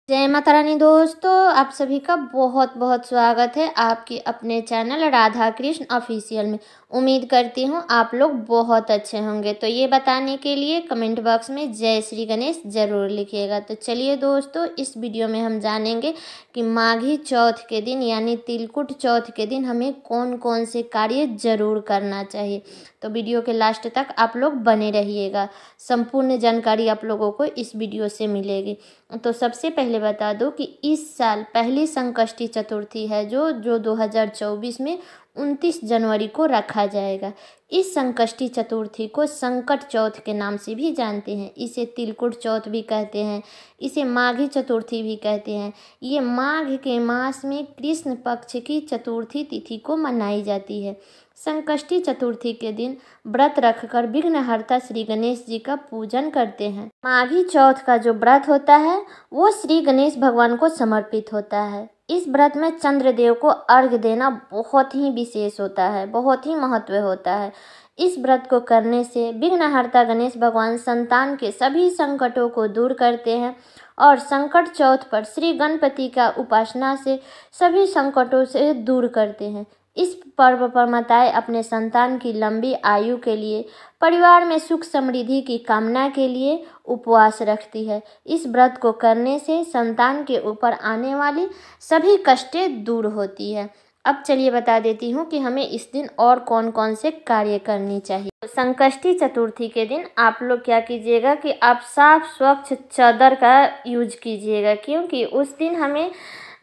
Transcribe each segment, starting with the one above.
जय माता रानी दोस्तों, आप सभी का बहुत बहुत स्वागत है आपकी अपने चैनल राधा कृष्ण ऑफिशियल में। उम्मीद करती हूँ आप लोग बहुत अच्छे होंगे। तो ये बताने के लिए कमेंट बॉक्स में जय श्री गणेश ज़रूर लिखिएगा। तो चलिए दोस्तों, इस वीडियो में हम जानेंगे कि माघी चौथ के दिन यानी तिलकुट चौथ के दिन हमें कौन कौन से कार्य ज़रूर करना चाहिए। तो वीडियो के लास्ट तक आप लोग बने रहिएगा, संपूर्ण जानकारी आप लोगों को इस वीडियो से मिलेगी। तो सबसे पहले बता दूं कि इस साल पहली संकष्टी चतुर्थी है जो 2024 में 29 जनवरी को रखा जाएगा। इस संकष्टी चतुर्थी को संकट चौथ के नाम से भी जानते हैं। इसे तिलकुट चौथ भी कहते हैं, इसे माघी चतुर्थी भी कहते हैं। ये माघ के मास में कृष्ण पक्ष की चतुर्थी तिथि को मनाई जाती है। संकष्टी चतुर्थी के दिन व्रत रखकर विघ्नहर्ता श्री गणेश जी का पूजन करते हैं। माघी चौथ का जो व्रत होता है वो श्री गणेश भगवान को समर्पित होता है। इस व्रत में चंद्रदेव को अर्घ्य देना बहुत ही विशेष होता है, बहुत ही महत्व होता है। इस व्रत को करने से विघ्नहर्ता गणेश भगवान संतान के सभी संकटों को दूर करते हैं और संकट चौथ पर श्री गणपति का उपासना से सभी संकटों से दूर करते हैं। इस पर्व पर माताएं अपने संतान की लंबी आयु के लिए, परिवार में सुख समृद्धि की कामना के लिए उपवास रखती है। इस व्रत को करने से संतान के ऊपर आने वाली सभी कष्टें दूर होती है। अब चलिए बता देती हूँ कि हमें इस दिन और कौन कौन से कार्य करनी चाहिए। संकष्टी चतुर्थी के दिन आप लोग क्या कीजिएगा कि आप साफ स्वच्छ चादर का यूज कीजिएगा, क्योंकि उस दिन हमें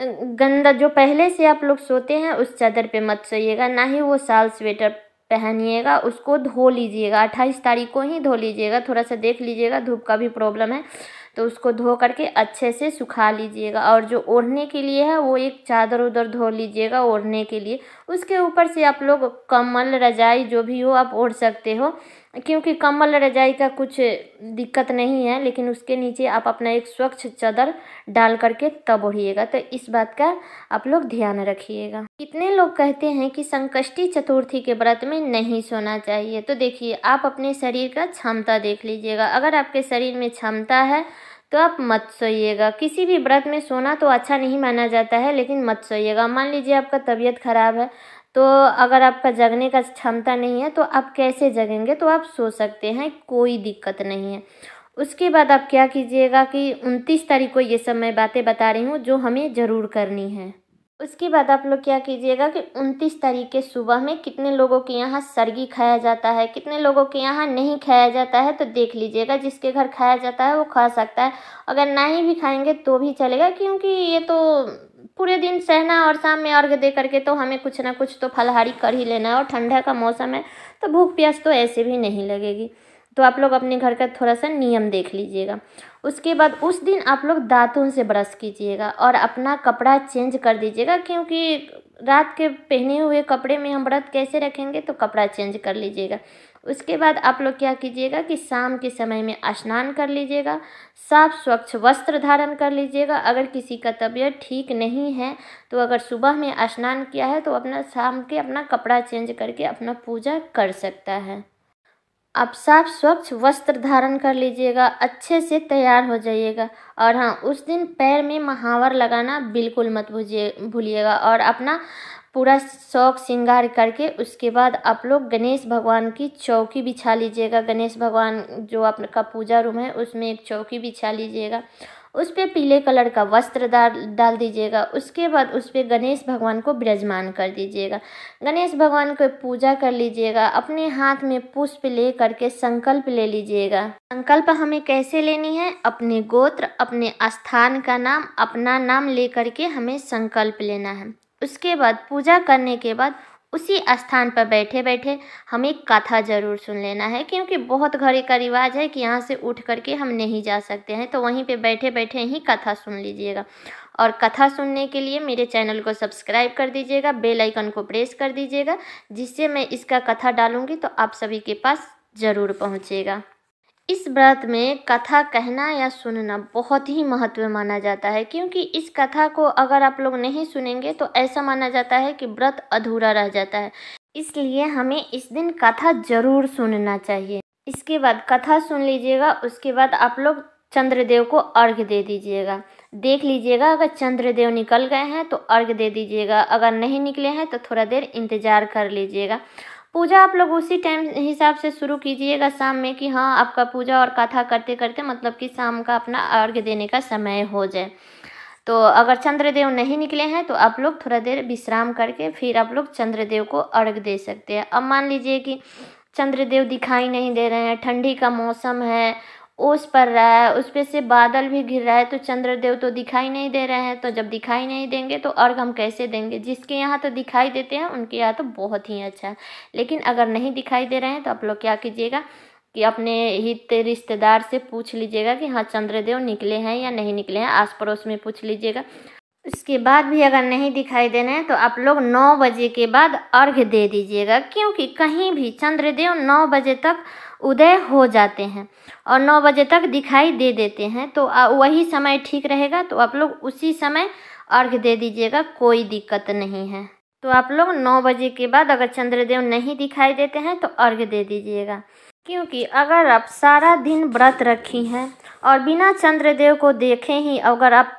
गंदा जो पहले से आप लोग सोते हैं उस चादर पे मत सोइएगा, ना ही वो शाल स्वेटर पहनिएगा, उसको धो लीजिएगा। 28 तारीख को ही धो लीजिएगा, थोड़ा सा देख लीजिएगा, धूप का भी प्रॉब्लम है तो उसको धो करके अच्छे से सुखा लीजिएगा। और जो ओढ़ने के लिए है वो एक चादर उधर धो लीजिएगा ओढ़ने के लिए। उसके ऊपर से आप लोग कंबल रजाई जो भी हो आप ओढ़ सकते हो, क्योंकि कंबल रजाई का कुछ दिक्कत नहीं है, लेकिन उसके नीचे आप अपना एक स्वच्छ चादर डाल करके तब ओढ़िएगा। तो इस बात का आप लोग ध्यान रखिएगा। कितने लोग कहते हैं कि संकष्टी चतुर्थी के व्रत में नहीं सोना चाहिए। तो देखिए, आप अपने शरीर का क्षमता देख लीजिएगा। अगर आपके शरीर में क्षमता है तो आप मत सोइएगा। किसी भी व्रत में सोना तो अच्छा नहीं माना जाता है, लेकिन मत सोइएगा। मान लीजिए आपका तबीयत खराब है, तो अगर आपका जगने का क्षमता नहीं है तो आप कैसे जगेंगे, तो आप सो सकते हैं, कोई दिक्कत नहीं है। उसके बाद आप क्या कीजिएगा कि 29 तारीख को ये सब मैं बातें बता रही हूँ जो हमें ज़रूर करनी है। उसके बाद आप लोग क्या कीजिएगा कि 29 तारीख के सुबह में कितने लोगों के यहाँ सरगी खाया जाता है, कितने लोगों के यहाँ नहीं खाया जाता है, तो देख लीजिएगा। जिसके घर खाया जाता है वो खा सकता है, अगर नहीं भी खाएंगे तो भी चलेगा, क्योंकि ये तो पूरे दिन सहना और शाम में अर्घ दे करके तो हमें कुछ ना कुछ तो फलाहारी कर ही लेना है। और ठंडा का मौसम है तो भूख प्यास तो ऐसे भी नहीं लगेगी। तो आप लोग अपने घर का थोड़ा सा नियम देख लीजिएगा। उसके बाद उस दिन आप लोग दातुन से ब्रश कीजिएगा और अपना कपड़ा चेंज कर दीजिएगा, क्योंकि रात के पहने हुए कपड़े में हम व्रत कैसे रखेंगे, तो कपड़ा चेंज कर लीजिएगा। उसके बाद आप लोग क्या कीजिएगा कि शाम के समय में स्नान कर लीजिएगा, साफ स्वच्छ वस्त्र धारण कर लीजिएगा। अगर किसी का तबीयत ठीक नहीं है तो अगर सुबह में स्नान किया है तो अपना शाम के अपना कपड़ा चेंज करके अपना पूजा कर सकता है। आप साफ स्वच्छ वस्त्र धारण कर लीजिएगा, अच्छे से तैयार हो जाइएगा। और हाँ, उस दिन पैर में महावर लगाना बिल्कुल मत भूलिएगा। और अपना पूरा शौक श्रृंगार करके उसके बाद आप लोग गणेश भगवान की चौकी बिछा लीजिएगा। गणेश भगवान जो आपका पूजा रूम है उसमें एक चौकी बिछा लीजिएगा, उस पर पीले कलर का वस्त्र डाल दीजिएगा। उसके बाद उस पर गणेश भगवान को विराजमान कर दीजिएगा। गणेश भगवान को पूजा कर लीजिएगा। अपने हाथ में पुष्प ले करके संकल्प ले लीजिएगा। संकल्प हमें कैसे लेनी है, अपने गोत्र, अपने स्थान का नाम, अपना नाम ले करके हमें संकल्प लेना है। उसके बाद पूजा करने के बाद उसी स्थान पर बैठे बैठे हमें कथा ज़रूर सुन लेना है, क्योंकि बहुत घरे का रिवाज है कि यहाँ से उठ करके हम नहीं जा सकते हैं, तो वहीं पे बैठे बैठे ही कथा सुन लीजिएगा। और कथा सुनने के लिए मेरे चैनल को सब्सक्राइब कर दीजिएगा, बेल आइकन को प्रेस कर दीजिएगा, जिससे मैं इसका कथा डालूँगी तो आप सभी के पास ज़रूर पहुँचेगा। इस व्रत में कथा कहना या सुनना बहुत ही महत्व माना जाता है, क्योंकि इस कथा को अगर आप लोग नहीं सुनेंगे तो ऐसा माना जाता है कि व्रत अधूरा रह जाता है। इसलिए हमें इस दिन कथा ज़रूर सुनना चाहिए। इसके बाद कथा सुन लीजिएगा, उसके बाद आप लोग चंद्रदेव को अर्घ्य दे दीजिएगा। देख लीजिएगा, अगर चंद्रदेव निकल गए हैं तो अर्घ दे दीजिएगा, अगर नहीं निकले हैं तो थोड़ा देर इंतज़ार कर लीजिएगा। पूजा आप लोग उसी टाइम हिसाब से शुरू कीजिएगा शाम में, कि हाँ आपका पूजा और कथा करते करते मतलब कि शाम का अपना अर्घ देने का समय हो जाए। तो अगर चंद्रदेव नहीं निकले हैं तो आप लोग थोड़ा देर विश्राम करके फिर आप लोग चंद्रदेव को अर्घ दे सकते हैं। अब मान लीजिए कि चंद्रदेव दिखाई नहीं दे रहे हैं, ठंडी का मौसम है, ओस पड़ रहा है, उस पे से बादल भी घिर रहा है, तो चंद्रदेव तो दिखाई नहीं दे रहे हैं। तो जब दिखाई नहीं देंगे तो अर्घ हम कैसे देंगे? जिसके यहाँ तो दिखाई देते हैं उनके यहाँ तो बहुत ही अच्छा है, लेकिन अगर नहीं दिखाई दे रहे हैं तो आप लोग क्या कीजिएगा कि अपने हित रिश्तेदार से पूछ लीजिएगा कि हाँ चंद्रदेव निकले हैं या नहीं निकले हैं, आस पड़ोस में पूछ लीजिएगा। उसके बाद भी अगर नहीं दिखाई दे रहे हैं तो आप लोग 9 बजे के बाद अर्घ दे दीजिएगा, क्योंकि कहीं भी चंद्रदेव 9 बजे तक उदय हो जाते हैं और 9 बजे तक दिखाई दे देते हैं, तो वही समय ठीक रहेगा। तो आप लोग उसी समय अर्घ दे दीजिएगा, कोई दिक्कत नहीं है। तो आप लोग 9 बजे के बाद अगर चंद्रदेव नहीं दिखाई देते हैं तो अर्घ दे दीजिएगा, क्योंकि अगर आप सारा दिन व्रत रखी हैं और बिना चंद्रदेव को देखे ही अगर आप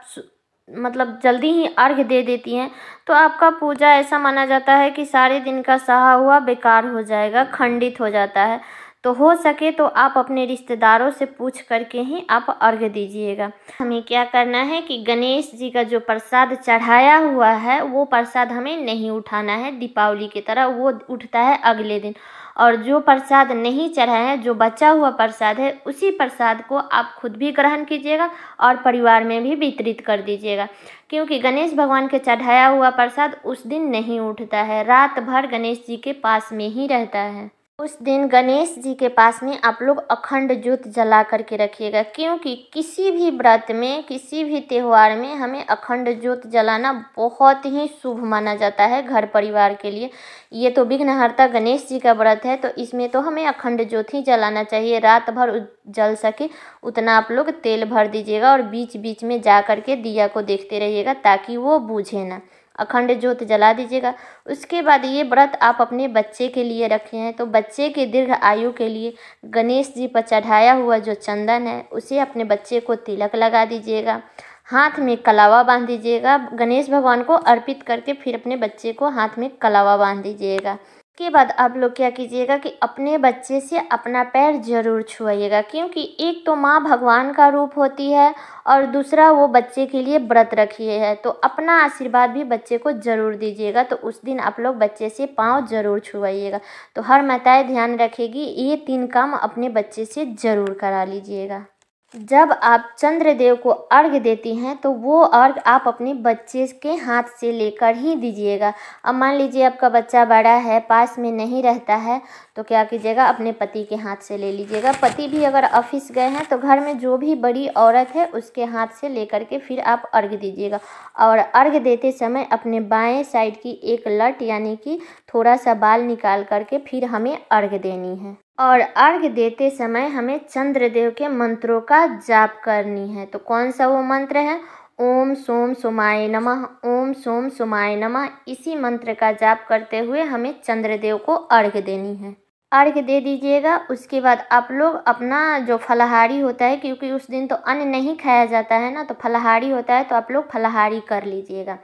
मतलब जल्दी ही अर्घ दे देती हैं तो आपका पूजा ऐसा माना जाता है कि सारे दिन का सहा हुआ बेकार हो जाएगा, खंडित हो जाता है। तो हो सके तो आप अपने रिश्तेदारों से पूछ करके ही आप अर्घ दीजिएगा। हमें क्या करना है कि गणेश जी का जो प्रसाद चढ़ाया हुआ है वो प्रसाद हमें नहीं उठाना है दीपावली की तरह, वो उठता है अगले दिन। और जो प्रसाद नहीं चढ़ाया है, जो बचा हुआ प्रसाद है, उसी प्रसाद को आप खुद भी ग्रहण कीजिएगा और परिवार में भी वितरित कर दीजिएगा, क्योंकि गणेश भगवान के चढ़ाया हुआ प्रसाद उस दिन नहीं उठता है, रात भर गणेश जी के पास में ही रहता है। उस दिन गणेश जी के पास में आप लोग अखंड ज्योत जला करके रखिएगा, क्योंकि किसी भी व्रत में, किसी भी त्यौहार में हमें अखंड ज्योत जलाना बहुत ही शुभ माना जाता है घर परिवार के लिए। ये तो विघ्नहर्ता गणेश जी का व्रत है, तो इसमें तो हमें अखंड ज्योत ही जलाना चाहिए, रात भर जल सके उतना आप लोग तेल भर दीजिएगा और बीच बीच में जा कर के दिया को देखते रहिएगा ताकि वो बूझे ना। अखंड ज्योत जला दीजिएगा। उसके बाद ये व्रत आप अपने बच्चे के लिए रखे हैं, तो बच्चे के दीर्घ आयु के लिए गणेश जी पर चढ़ाया हुआ जो चंदन है उसे अपने बच्चे को तिलक लगा दीजिएगा, हाथ में कलावा बांध दीजिएगा, गणेश भगवान को अर्पित करके फिर अपने बच्चे को हाथ में कलावा बांध दीजिएगा। उसके बाद आप लोग क्या कीजिएगा कि अपने बच्चे से अपना पैर जरूर छुआइएगा, क्योंकि एक तो माँ भगवान का रूप होती है और दूसरा वो बच्चे के लिए व्रत रखी है, तो अपना आशीर्वाद भी बच्चे को जरूर दीजिएगा। तो उस दिन आप लोग बच्चे से पाँव जरूर छुआइएगा। तो हर माताएं ध्यान रखेगी, ये 3 काम अपने बच्चे से जरूर करा लीजिएगा। जब आप चंद्रदेव को अर्घ देती हैं तो वो अर्घ आप अपने बच्चे के हाथ से लेकर ही दीजिएगा। अब मान लीजिए आपका बच्चा बड़ा है, पास में नहीं रहता है, तो क्या कीजिएगा अपने पति के हाथ से ले लीजिएगा। पति भी अगर ऑफिस गए हैं तो घर में जो भी बड़ी औरत है उसके हाथ से लेकर के फिर आप अर्घ दीजिएगा। और अर्घ देते समय अपने बाएं साइड की एक लट यानी कि थोड़ा सा बाल निकाल करके फिर हमें अर्घ देनी है। और अर्घ देते समय हमें चंद्रदेव के मंत्रों का जाप करनी है। तो कौन सा वो मंत्र है? ओम सोम सोमाय नमः, ओम सोम सोमाय नमः। इसी मंत्र का जाप करते हुए हमें चंद्रदेव को अर्घ देनी है। अर्घ दे दीजिएगा। उसके बाद आप लोग अपना जो फलाहारी होता है, क्योंकि उस दिन तो अन्न नहीं खाया जाता है ना, तो फलाहारी होता है, तो आप लोग फलाहारी कर लीजिएगा।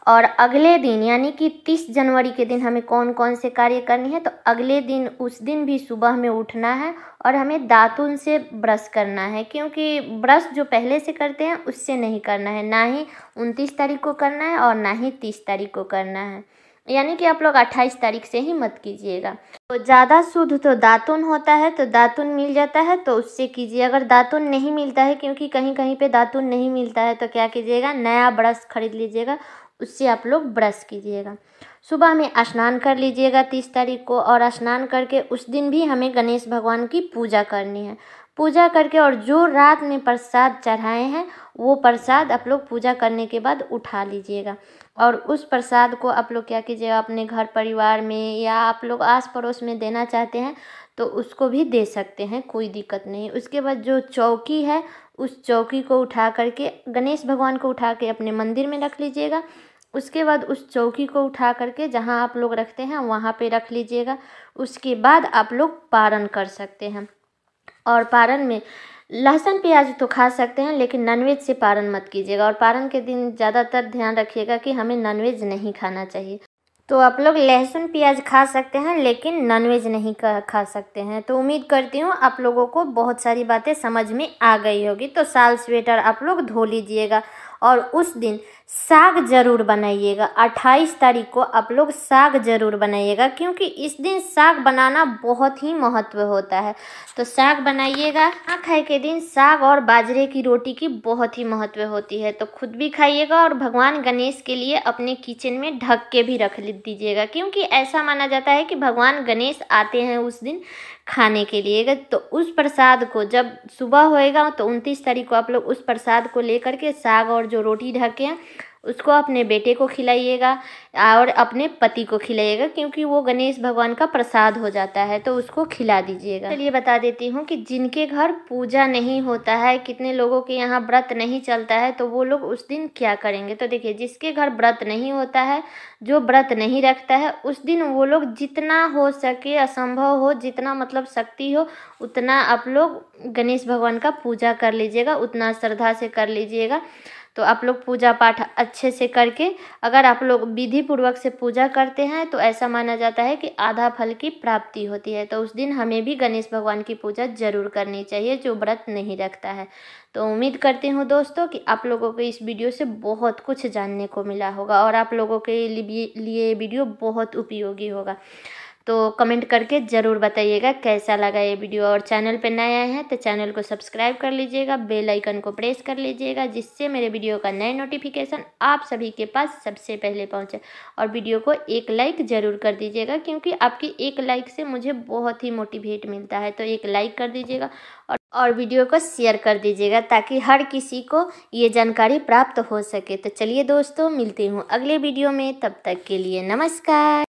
और अगले दिन यानी कि 30 जनवरी के दिन हमें कौन कौन से कार्य करनी है? तो अगले दिन, उस दिन भी सुबह में उठना है और हमें दातुन से ब्रश करना है, क्योंकि ब्रश जो पहले से करते हैं उससे नहीं करना है, ना ही 29 तारीख को करना है और ना ही 30 तारीख को करना है। यानी कि आप लोग 28 तारीख से ही मत कीजिएगा। तो ज़्यादा शुद्ध तो दातुन होता है, तो दातुन मिल जाता है तो उससे कीजिए। अगर दातुन नहीं मिलता है, क्योंकि कहीं कहीं पे दातुन नहीं मिलता है, तो क्या कीजिएगा, नया ब्रश खरीद लीजिएगा, उससे आप लोग ब्रश कीजिएगा। सुबह में स्नान कर लीजिएगा 30 तारीख को, और स्नान करके उस दिन भी हमें गणेश भगवान की पूजा करनी है। पूजा करके और जो रात में प्रसाद चढ़ाए हैं वो प्रसाद आप लोग पूजा करने के बाद उठा लीजिएगा। और उस प्रसाद को आप लोग क्या कीजिएगा, अपने घर परिवार में या आप लोग आस पड़ोस में देना चाहते हैं तो उसको भी दे सकते हैं, कोई दिक्कत नहीं। उसके बाद जो चौकी है, उस चौकी को उठा करके गणेश भगवान को उठा के अपने मंदिर में रख लीजिएगा। उसके बाद उस चौकी को उठा करके जहाँ आप लोग रखते हैं वहाँ पे रख लीजिएगा। उसके बाद आप लोग पारण कर सकते हैं। और पारण में लहसुन प्याज तो खा सकते हैं, लेकिन नॉनवेज से पारण मत कीजिएगा। और पारण के दिन ज़्यादातर ध्यान रखिएगा कि हमें नॉनवेज नहीं खाना चाहिए। तो आप लोग लहसुन प्याज खा सकते हैं, लेकिन नॉनवेज नहीं खा सकते हैं। तो उम्मीद करती हूँ आप लोगों को बहुत सारी बातें समझ में आ गई होगी। तो साल स्वेटर आप लोग धो लीजिएगा और उस दिन साग ज़रूर बनाइएगा। 28 तारीख को आप लोग साग ज़रूर बनाइएगा, क्योंकि इस दिन साग बनाना बहुत ही महत्व होता है। तो साग बनाइएगा। खाए के दिन साग और बाजरे की रोटी की बहुत ही महत्व होती है। तो खुद भी खाइएगा और भगवान गणेश के लिए अपने किचन में ढक के भी रख दीजिएगा, क्योंकि ऐसा माना जाता है कि भगवान गणेश आते हैं उस दिन खाने के लिए। तो उस प्रसाद को जब सुबह होएगा तो 29 तारीख को आप लोग उस प्रसाद को लेकर के साग और जो रोटी ढके हैं उसको अपने बेटे को खिलाइएगा और अपने पति को खिलाइएगा, क्योंकि वो गणेश भगवान का प्रसाद हो जाता है। तो उसको खिला दीजिएगा। चलिए बता देती हूँ कि जिनके घर पूजा नहीं होता है, कितने लोगों के यहाँ व्रत नहीं चलता है, तो वो लोग उस दिन क्या करेंगे। तो देखिए, जिसके घर व्रत नहीं होता है, जो व्रत नहीं रखता है, उस दिन वो लोग जितना हो सके, असंभव हो, जितना मतलब शक्ति हो, उतना आप लोग गणेश भगवान का पूजा कर लीजिएगा, उतना श्रद्धा से कर लीजिएगा। तो आप लोग पूजा पाठ अच्छे से करके, अगर आप लोग विधि पूर्वक से पूजा करते हैं तो ऐसा माना जाता है कि आधा फल की प्राप्ति होती है। तो उस दिन हमें भी गणेश भगवान की पूजा जरूर करनी चाहिए, जो व्रत नहीं रखता है। तो उम्मीद करती हूँ दोस्तों कि आप लोगों को इस वीडियो से बहुत कुछ जानने को मिला होगा और आप लोगों के लिए वीडियो बहुत उपयोगी होगा। तो कमेंट करके ज़रूर बताइएगा कैसा लगा ये वीडियो। और चैनल पे नए आए हैं तो चैनल को सब्सक्राइब कर लीजिएगा, बेल आइकन को प्रेस कर लीजिएगा, जिससे मेरे वीडियो का नए नोटिफिकेशन आप सभी के पास सबसे पहले पहुंचे। और वीडियो को एक लाइक ज़रूर कर दीजिएगा, क्योंकि आपकी एक लाइक से मुझे बहुत ही मोटिवेट मिलता है। तो एक लाइक कर दीजिएगा और वीडियो को शेयर कर दीजिएगा, ताकि हर किसी को ये जानकारी प्राप्त हो सके। तो चलिए दोस्तों, मिलती हूँ अगले वीडियो में। तब तक के लिए नमस्कार।